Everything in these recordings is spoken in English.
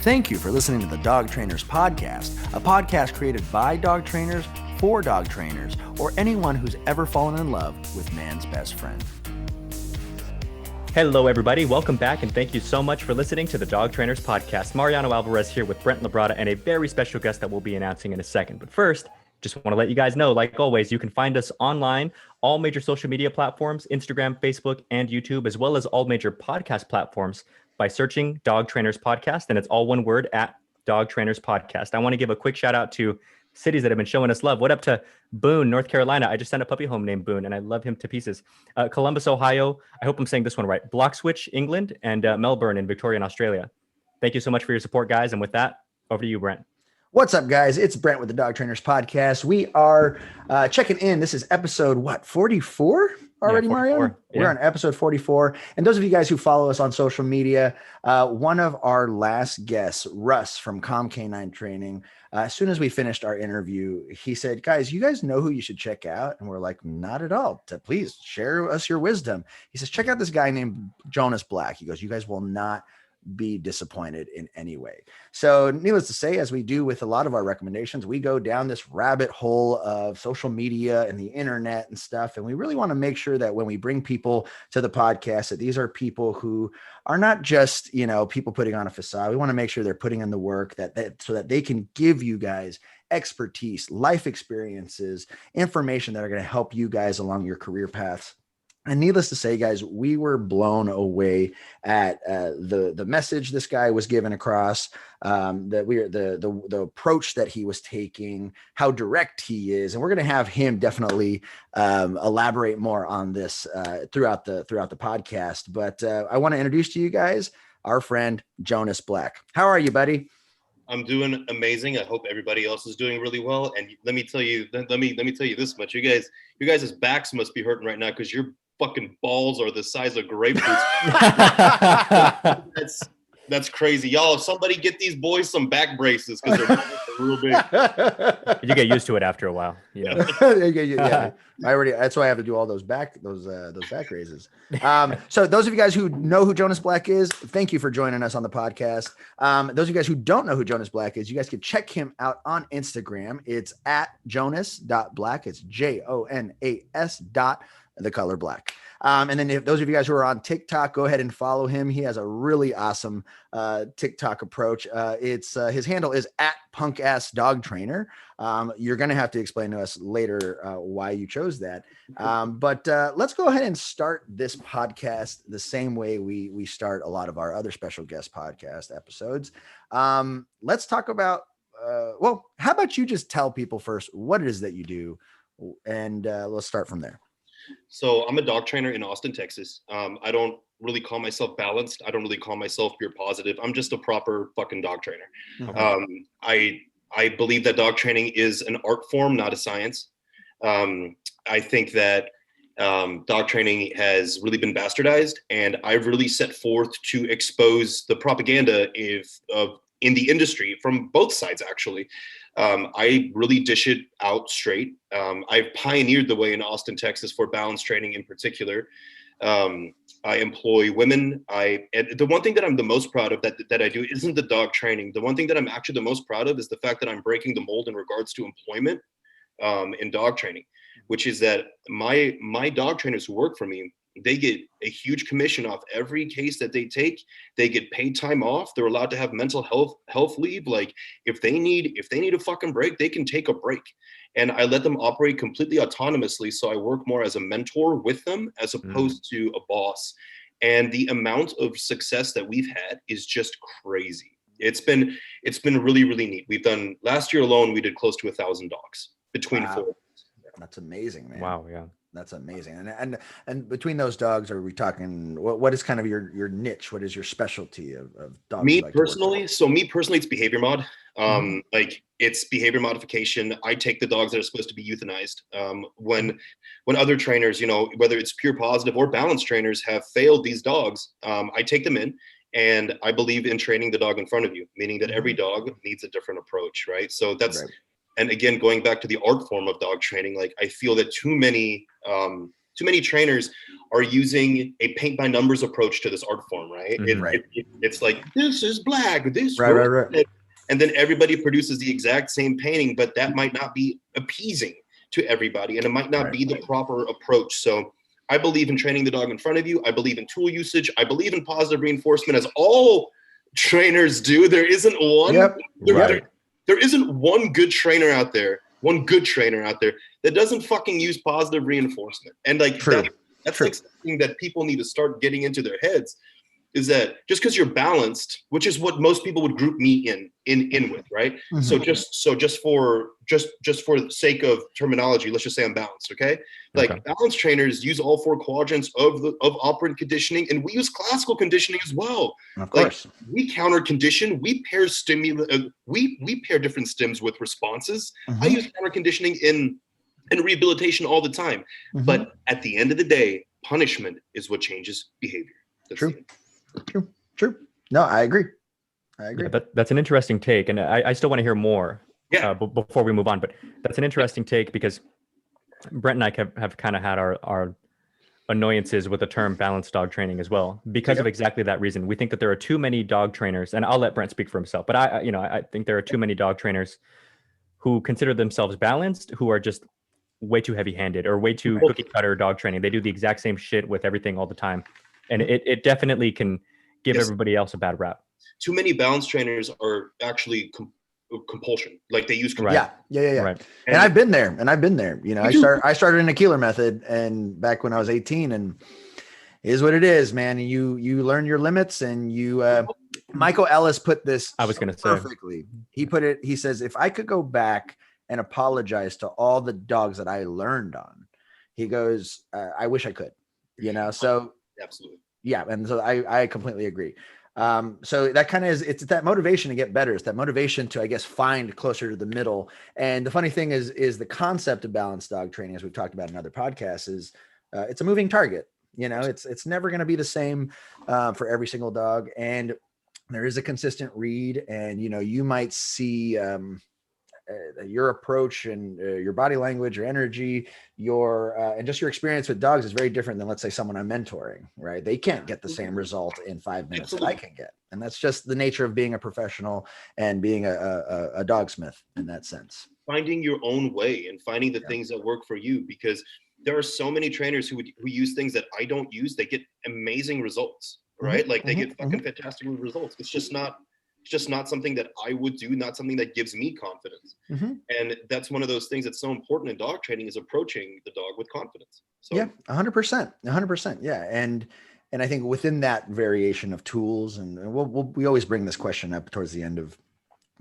Thank you for listening to the Dog Trainers Podcast, a podcast created by dog trainers for dog trainers, or anyone who's ever fallen in love with man's best friend. Hello, everybody. Welcome back, and thank you so much for listening to the Dog Trainers Podcast. Mariano Alvarez here with Brent Labrada and a very special guest that we'll be announcing in a second. But first, just want to let you guys know, like always, you can find us online, all major social media platforms, Instagram, Facebook, and YouTube, as well as all major podcast platforms by searching Dog Trainers Podcast, and it's all one word, at Dog Trainers Podcast. I want to give a quick shout out to cities that have been showing us love. What up to Boone, North Carolina? I just sent a puppy home named Boone, and I love him to pieces. Columbus, Ohio. I hope I'm saying this one right. Bloxwich, England, and Melbourne in Victoria, Australia. Thank you so much for your support, guys. And with that, over to you, Brent. What's up, guys? It's Brent with the Dog Trainers Podcast. We are checking in. This is episode, 44 already, Yeah, 44. Mario? Yeah. We're on episode 44. And those of you guys who follow us on social media, one of our last guests, Russ from Canine Training, as soon as we finished our interview, he said, guys, you guys know who you should check out? And we're like, not at all. Please share us your wisdom. He says, check out this guy named Jonas Black. He goes, you guys will not be disappointed in any way. So needless to say, as we do with a lot of our recommendations, we go down this rabbit hole of social media and the internet and stuff. And we really want to make sure that when we bring people to the podcast, that these are people who are not just, people putting on a facade. We want to make sure they're putting in the work so that they can give you guys expertise, life experiences, information that are going to help you guys along your career paths. And needless to say, guys, we were blown away at the message this guy was giving across, the approach that he was taking, how direct he is, and we're going to have him definitely elaborate more on this throughout the podcast. But I want to introduce to you guys our friend Jonas Black. How are you, buddy? I'm doing amazing. I hope everybody else is doing really well. And let me tell you this much: you guys' backs must be hurting right now because your fucking balls are the size of grapefruits. That's crazy, y'all. If somebody get these boys some back braces because they're real big. You get used to it after a while, Yeah, that's why I have to do all those back raises. So those of you guys who know who Jonas Black is, thank you for joining us on the podcast. Those of you guys who don't know who Jonas Black is, you guys can check him out on Instagram. It's at jonas.black. It's JONAS. The color black. And then if those of you guys who are on TikTok, go ahead and follow him. He has a really awesome TikTok approach. His handle is at punkassdogtrainer. You're going to have to explain to us later why you chose that. But let's go ahead and start this podcast the same way we start a lot of our other special guest podcast episodes. Let's talk about, how about you just tell people first what it is that you do, and let's start from there. So I'm a dog trainer in Austin, Texas. I don't really call myself balanced. I don't really call myself pure positive. I'm just a proper fucking dog trainer. Okay. I believe that dog training is an art form, not a science. I think that dog training has really been bastardized, and I've really set forth to expose the propaganda in the industry from both sides, actually. I really dish it out straight. I've pioneered the way in Austin, Texas for balance training in particular. I employ women. And the one thing that I'm the most proud of that I do isn't the dog training. The one thing that I'm actually the most proud of is the fact that I'm breaking the mold in regards to employment in dog training, which is that my dog trainers who work for me, they get a huge commission off every case that they take. They get paid time off. They're allowed to have mental health leave. Like if they need a fucking break, they can take a break. And I let them operate completely autonomously. So I work more as a mentor with them as opposed to a boss. And the amount of success that we've had is just crazy. It's been really, really neat. We've done last year alone, we did close to 1,000 dogs between four. That's amazing, man. Wow. Yeah. That's amazing. And between those dogs, are we talking, what is kind of your niche? What is your specialty of dogs? Me personally, it's behavior mod. Like it's behavior modification. I take the dogs that are supposed to be euthanized. When other trainers, whether it's pure positive or balanced trainers have failed these dogs, I take them in. And I believe in training the dog in front of you, meaning that every dog needs a different approach, right? So that's, and again, going back to the art form of dog training, like I feel that too many many trainers are using a paint by numbers approach to this art form, right? It's like, this is black, this right. And then everybody produces the exact same painting, but that might not be appeasing to everybody, and it might not be the proper approach. So I believe in training the dog in front of you. I believe in tool usage. I believe in positive reinforcement, as all trainers do. There isn't one. There isn't one good trainer out there. One good trainer out there that doesn't fucking use positive reinforcement. And like that's like something that people need to start getting into their heads, is that just because you're balanced, which is what most people would group me in with, right? So just for the sake of terminology, let's just say I'm balanced, okay? Like balanced trainers use all four quadrants of operant conditioning, and we use classical conditioning as well. Of course, we counter condition, we pair we pair different stims with responses. I use counter conditioning in rehabilitation all the time, but at the end of the day, punishment is what changes behavior. That's True. No, I agree. Yeah, that's an interesting take, and I still want to hear more before we move on. But that's an interesting take, because Brent and I have kind of had our annoyances with the term balanced dog training as well, because of exactly that reason. We think that there are too many dog trainers, and I'll let Brent speak for himself, but I think there are too many dog trainers who consider themselves balanced, who are just way too heavy-handed or way too cookie cutter dog training. They do the exact same shit with everything all the time. And it definitely can give everybody else a bad rap. Too many balance trainers are actually compulsion. Like they use compulsion. Yeah. Right. And I've been there. You know, I started in a Keeler method, and back when I was 18, and it is what it is, man. You learn your limits, and you Michael Ellis put this perfectly. He says, if I could go back and apologize to all the dogs that I learned on, he goes, I wish I could, you know, so absolutely. Yeah. And so I completely agree. So that kind of it's that motivation to get better. It's that motivation to, I guess, find closer to the middle. And the funny thing is the concept of balanced dog training, as we've talked about in other podcasts, is it's a moving target. You know, it's never going to be the same for every single dog. And there is a consistent read, and, you know, you might see your approach and your body language, your energy, and just your experience with dogs is very different than, let's say, someone I'm mentoring, right? They can't get the same result in 5 minutes that I can get. And that's just the nature of being a professional and being a dogsmith in that sense. Finding your own way and finding the things that work for you, because there are so many trainers who use things that I don't use. They get amazing results, right? Like they get fucking fantastic results. It's just not something that I would do, not something that gives me confidence. And that's one of those things that's so important in dog training, is approaching the dog with confidence. So 100%. Yeah. And I think within that variation of tools, and we always bring this question up towards the end of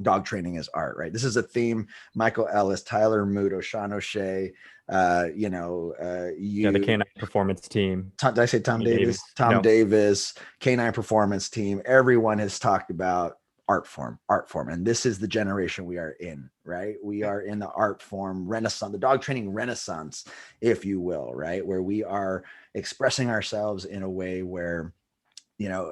dog training as art, right? This is a theme. Michael Ellis, Tyler Moot, Sean O'Shea, the Canine Performance Team. Did I say Tom Davis? Davis, Canine Performance Team. Everyone has talked about art form. And this is the generation we are in, right? We are in the art form renaissance, the dog training renaissance, if you will, right? Where we are expressing ourselves in a way where, you know,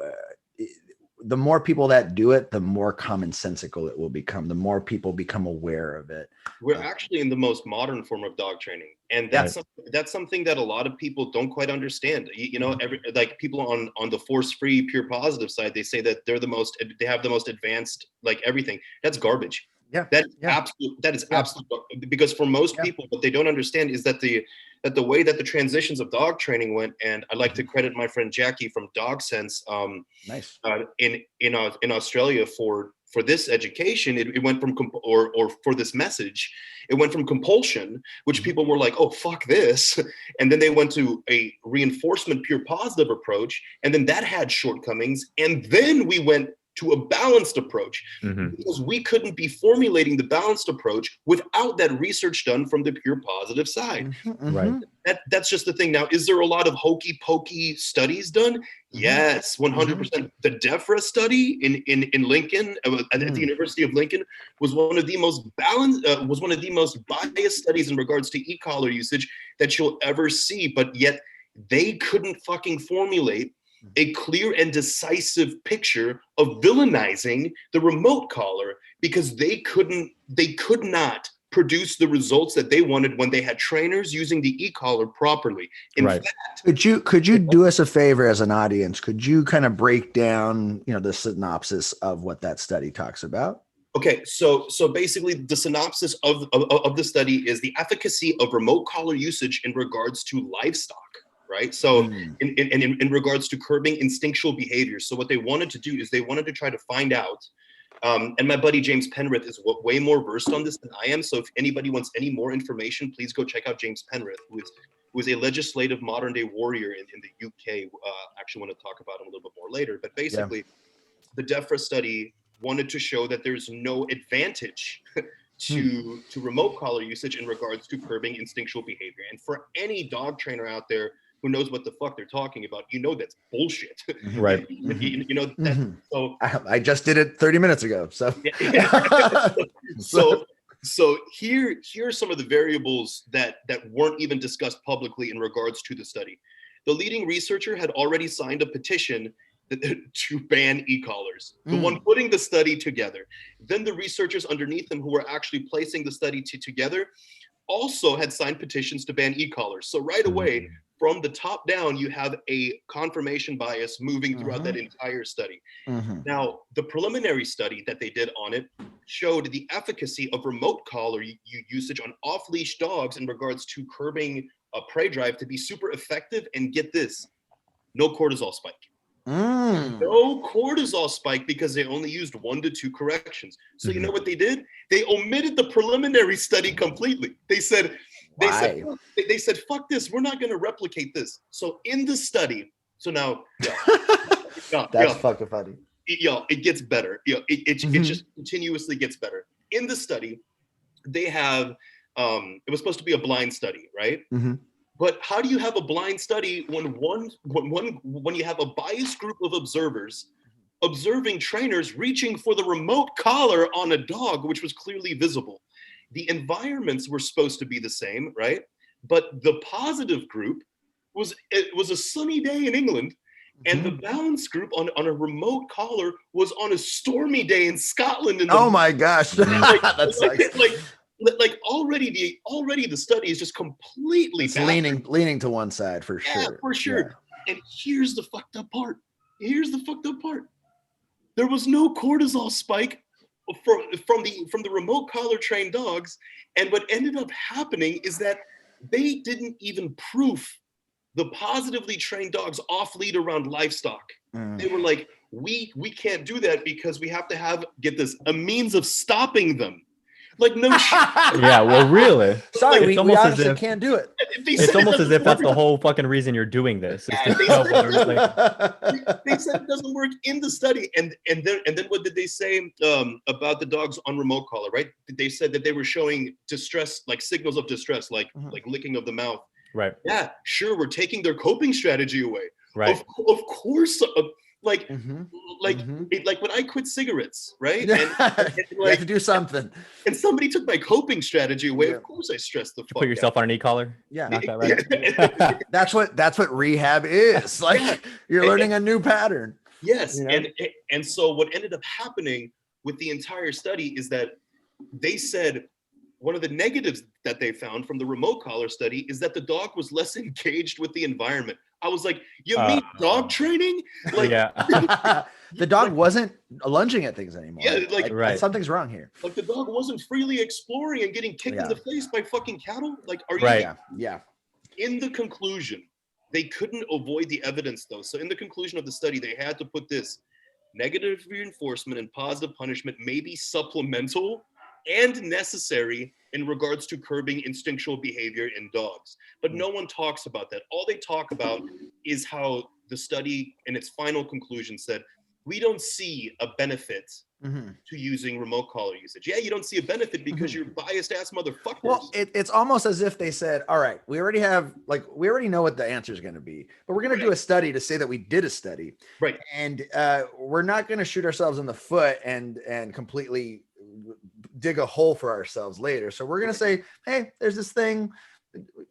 the more people that do it, the more commonsensical it will become, the more people become aware of it. We're actually in the most modern form of dog training. And that's something that a lot of people don't quite understand. You know, like people on the force-free, pure positive side, they say that they have the most advanced, like everything. That's garbage. That is absolute, because for most people, what they don't understand is that the way that the transitions of dog training went, and I'd like to credit my friend Jackie from Dog Sense, in Australia for this education. It went from or for this message, it went from compulsion, which people were like, oh fuck this, and then they went to a reinforcement pure positive approach, and then that had shortcomings, and then we went to a balanced approach, because we couldn't be formulating the balanced approach without that research done from the pure positive side. Right. That's just the thing. Now, is there a lot of hokey pokey studies done? Yes, 100%. The DEFRA study in Lincoln, at the University of Lincoln, was one of the most biased studies in regards to e-collar usage that you'll ever see. But yet they couldn't fucking formulate a clear and decisive picture of villainizing the remote collar, because they could not produce the results that they wanted when they had trainers using the e-collar properly. In Right. fact, Could you do us a favor as an audience? Could you kind of break down, the synopsis of what that study talks about? okay, so basically the synopsis of the study is the efficacy of remote collar usage in regards to livestock, right? So in regards to curbing instinctual behaviors. So what they wanted to do is they wanted to try to find out, and my buddy James Penrith is way more versed on this than I am. So if anybody wants any more information, please go check out James Penrith, who is a legislative modern day warrior in the UK. Actually want to talk about him a little bit more later, but basically the DEFRA study wanted to show that there's no advantage to remote collar usage in regards to curbing instinctual behavior. And for any dog trainer out there who knows what the fuck they're talking about, that's bullshit. Right. So I just did it 30 minutes ago. So so here are some of the variables that weren't even discussed publicly in regards to the study. The leading researcher had already signed a petition to ban e-collars, the one putting the study together. Then the researchers underneath them who were actually placing the study together also had signed petitions to ban e-collars. So right away, from the top down, you have a confirmation bias moving throughout that entire study. Now, the preliminary study that they did on it showed the efficacy of remote collar usage on off-leash dogs in regards to curbing a prey drive to be super effective. And get this, no cortisol spike. No cortisol spike because they only used 1 to 2 corrections. So you know what they did? They omitted the preliminary study completely. They said, fuck this. We're not going to replicate this. So in the study, so now, that's fucking funny. It gets better. It just continuously gets better. In the study, they have, it was supposed to be a blind study, right? But how do you have a blind study when you have a biased group of observers observing trainers reaching for the remote collar on a dog, which was clearly visible? The environments were supposed to be the same, right? But the positive group it was a sunny day in England, and the balance group on a remote collar was on a stormy day in Scotland. Oh my gosh, that sucks. Like already the study is just completely leaning to one side for sure. Yeah, for sure. Yeah. And here's the fucked up part. There was no cortisol spike from the remote collar trained dogs, and what ended up happening is that they didn't even proof the positively trained dogs off lead around livestock. They were like, we can't do that because we have to have, get this, a means of stopping them. Like, no shit. Yeah, well, really? Sorry, we honestly can't do it. It's almost as if that's the whole fucking reason you're doing this. They said it doesn't work in the study. And then what did they say about the dogs on remote collar, right? They said that they were showing distress, like signals of distress, like licking of the mouth. Right. Yeah, sure, we're taking their coping strategy away. Right. Of course, like when I quit cigarettes, right? And you have to do something. And somebody took my coping strategy away. Of course, I stressed the fuck. Put yourself on an e-collar. Yeah, not that right. That's what rehab is. Like you're learning a new pattern. Yes, and so what ended up happening with the entire study is that they said one of the negatives that they found from the remote collar study is that the dog was less engaged with the environment. I was like, you mean dog training? Like, the dog wasn't lunging at things anymore. Yeah, like something's wrong here. Like the dog wasn't freely exploring and getting kicked in the face by fucking cattle. Like, are you? Right. Yeah. In the conclusion, they couldn't avoid the evidence though. So in the conclusion of the study, they had to put this: negative reinforcement and positive punishment may be supplemental and necessary in regards to curbing instinctual behavior in dogs. But no one talks about that. All they talk about is how the study in its final conclusion said, we don't see a benefit to using remote collar usage. Yeah, you don't see a benefit because you're biased ass motherfuckers. Well, it's almost as if they said, all right, we already know what the answer is going to be, but we're going to do a study to say that we did a study. Right. And we're not going to shoot ourselves in the foot and completely dig a hole for ourselves later. So we're going to say, hey, there's this thing,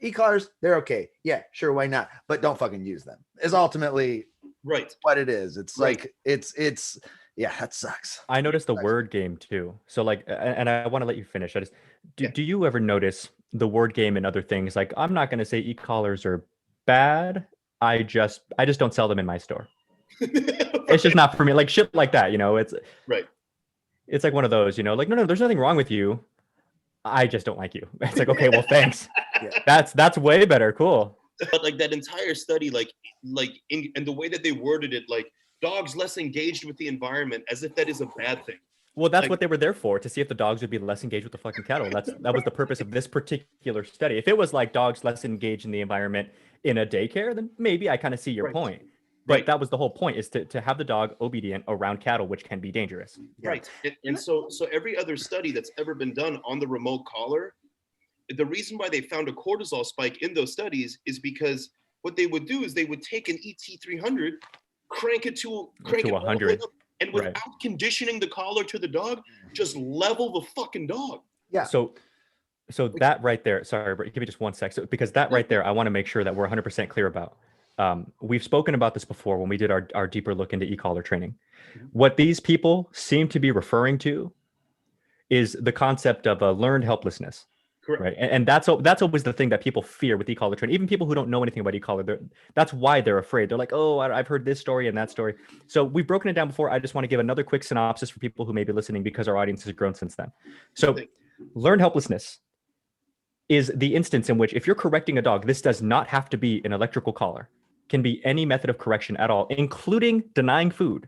e-collars, they're okay. Yeah, sure. Why not? But don't fucking use them is ultimately right what it is. It's like, it's Yeah, that sucks. I noticed the Sucks. word game too. So like, and I want to let you finish. I just, Yeah. do you ever notice the word game and other things? Like, I'm not going to say e-collars are bad. I just don't sell them in my store. It's just not for me. Like shit like that, Right. it's like one of those, like, no, there's nothing wrong with you. I just don't like you. It's like, okay, well, thanks. Yeah. That's way better. Cool. But like that entire study, and the way that they worded it, like dogs less engaged with the environment, as if that is a bad thing. Well, that's Like, what they were there for, to see if the dogs would be less engaged with the fucking cattle. That was the purpose of this particular study. If it was like dogs less engaged in the environment in a daycare, then maybe I kind of see your Right. point. But Right. that was the whole point, is to have the dog obedient around cattle, which can be dangerous. Yeah. Right. And so every other study that's ever been done on the remote collar, the reason why they found a cortisol spike in those studies is because what they would do is they would take an ET300, crank it all the way 100. up, and Right. without conditioning the collar to the dog, just level the fucking dog. Yeah. So that right there, sorry, but give me just one sec. So, because that right there, I want to make sure that we're 100% clear about. We've spoken about this before when we did our deeper look into e-collar training. Mhm. What these people seem to be referring to is the concept of a learned helplessness. Correct. Right. And that's always the thing that people fear with e-collar training. Even people who don't know anything about e-collar, that's why they're afraid. They're like, oh, I've heard this story and that story. So we've broken it down before. I just want to give another quick synopsis for people who may be listening, because our audience has grown since then. So learned helplessness is the instance in which, if you're correcting a dog, this does not have to be an electrical collar, can be any method of correction at all, including denying food,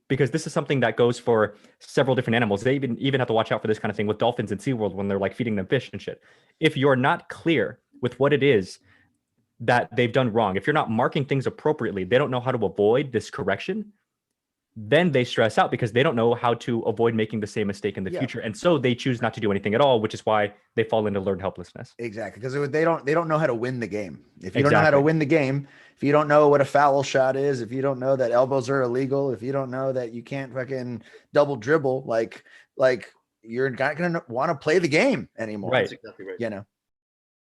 because this is something that goes for several different animals. They even have to watch out for this kind of thing with dolphins in SeaWorld when they're like feeding them fish and shit. If you're not clear with what it is that they've done wrong, if you're not marking things appropriately, they don't know how to avoid this correction, then they stress out because they don't know how to avoid making the same mistake in the future. And so they choose not to do anything at all, which is why they fall into learned helplessness. Exactly. Because they don't know how to win the game. If you don't know how to win the game, if you don't know what a foul shot is, if you don't know that elbows are illegal, if you don't know that you can't fucking double dribble, like you're not going to want to play the game anymore. Right. That's exactly right. You know?